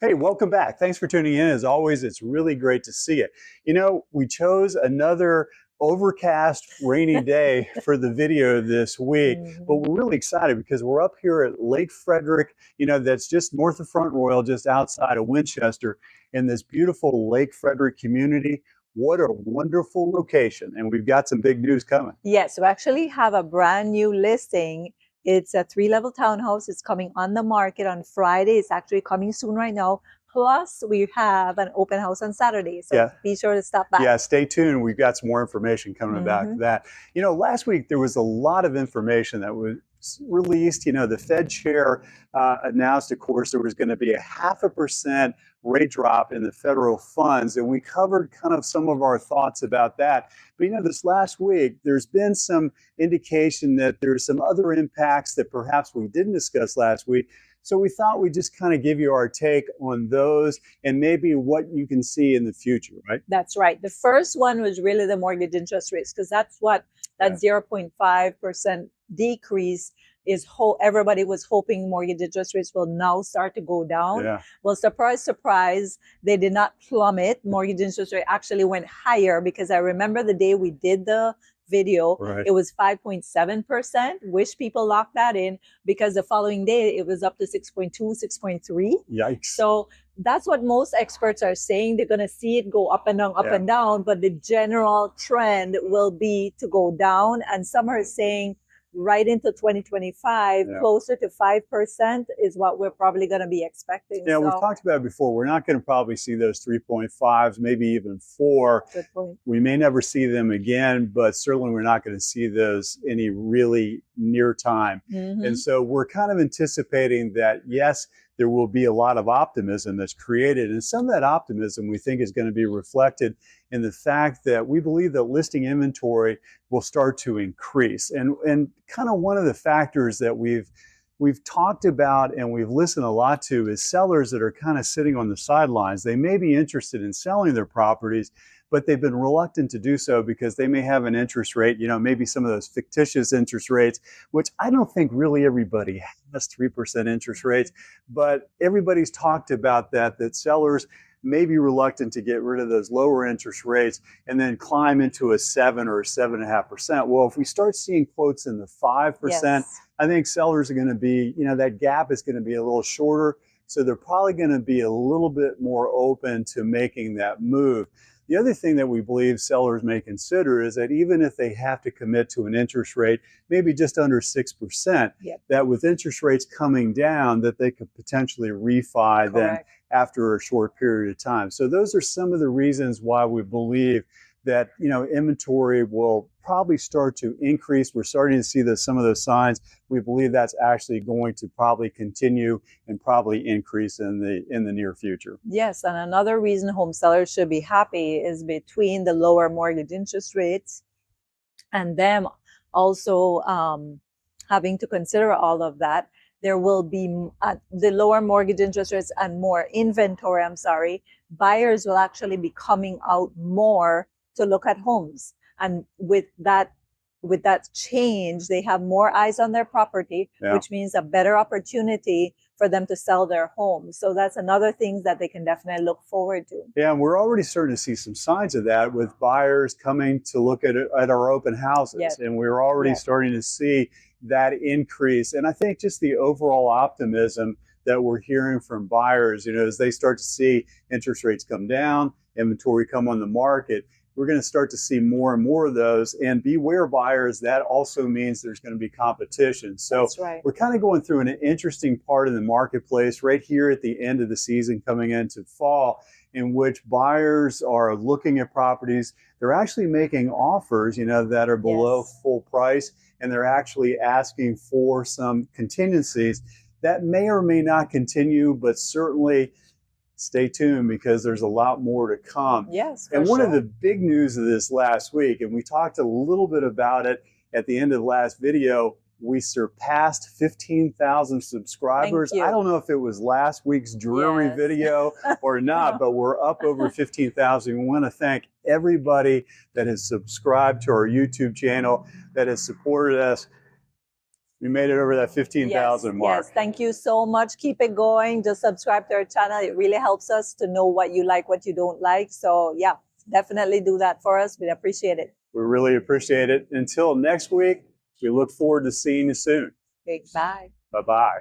Hey, welcome back. Thanks for tuning in. As always, it's really great to see you. We chose another overcast, rainy day for the video this week, but Mhm. we're really excited because we're up here at Lake Frederick, that's just north of Front Royal, just outside of Winchester, in this beautiful Lake Frederick community. What a wonderful location. And we've got some big news coming. Yes, we actually have a brand new listing. It's a three-level townhouse. It's coming on the market on Friday. It's actually coming soon right now. Plus, we have an open house on Saturday. So Yeah. be sure to stop by. Yeah, stay tuned. We've got some more information coming about Hmm. that. Last week there was a lot of information that was released. The Fed chair announced, of course, there was going to be a 0.5% rate drop in the federal funds, and we covered kind of some of our thoughts about that. But this last week, there's been some indication that there's some other impacts that perhaps we didn't discuss last week. So we thought we'd just kind of give you our take on those and maybe what you can see in the future, right? That's right. The first one was really the mortgage interest rates, because that's what Yeah. that 0.5% decrease is. Everybody was hoping mortgage interest rates will now start to go down. Yeah. Well, surprise, surprise, they did not plummet. Mortgage interest rate actually went higher, because I remember the day we did the video, Right. it was 5.7%. Wish people locked that in, because the following day it was up to 6.2, 6.3. Yikes. So that's what most experts are saying. They're going to see it go up and down, up Yeah. and down, but the general trend will be to go down. And some are saying right into 2025, Yeah. closer to 5% is what we're probably going to be expecting. Yeah, we've So, talked about it before. We're not going to probably see those 3.5s, maybe even 4. good point. We may never see them again, but certainly we're not going to see those any really near time. Mm-hmm. And so we're kind of anticipating that, yes, there will be a lot of optimism that's created. And some of that optimism we think is going to be reflected in the fact that we believe that listing inventory will start to increase. And kind of one of the factors that we've talked about and we've listened a lot to is sellers that are kind of sitting on the sidelines. They may be interested in selling their properties, but they've been reluctant to do so because they may have an interest rate, maybe some of those fictitious interest rates, which I don't think really everybody has 3% interest rates, but everybody's talked about that sellers may be reluctant to get rid of those lower interest rates and then climb into a 7 or 7.5%. Well, if we start seeing quotes in the 5%, Yes. I think sellers are going to be, that gap is going to be a little shorter. So they're probably going to be a little bit more open to making that move. The other thing that we believe sellers may consider is that even if they have to commit to an interest rate, maybe just under 6%, Yep. that with interest rates coming down, that they could potentially refi then after a short period of time. So those are some of the reasons why we believe that inventory will probably start to increase. We're starting to see some of those signs. We believe that's actually going to probably continue and probably increase in the near future. Yes, and another reason home sellers should be happy is between the lower mortgage interest rates and them also having to consider all of that. There will be the lower mortgage interest rates and more inventory. Buyers will actually be coming out more to look at homes, and with that change, they have more eyes on their property, Yeah. which means a better opportunity for them to sell their home. So that's another thing that they can definitely look forward to. Yeah, and we're already starting to see some signs of that with buyers coming to look at our open houses. Yes. And we're already Yes. starting to see that increase. And I think just the overall optimism that we're hearing from buyers, as they start to see interest rates come down, inventory come on the market, we're going to start to see more and more of those. And beware buyers, that also means there's going to be competition. So That's right. we're kind of going through an interesting part of the marketplace right here at the end of the season coming into fall, in which buyers are looking at properties. They're actually making offers, that are below Yes. full price, and they're actually asking for some contingencies that may or may not continue, but certainly stay tuned because there's a lot more to come. Yes, and one of the big news of this last week, and we talked a little bit about it at the end of the last video, we surpassed 15,000 subscribers. Thank you. I don't know if it was last week's dreary Yes. video or not, but we're up over 15,000. We want to thank everybody that has subscribed to our YouTube channel, that has supported us. We made it over that 15,000 mark. Yes, thank you so much. Keep it going. Just subscribe to our channel. It really helps us to know what you like, what you don't like. So yeah, definitely do that for us. We'd appreciate it. We really appreciate it. Until next week, we look forward to seeing you soon. Okay, bye. Bye-bye.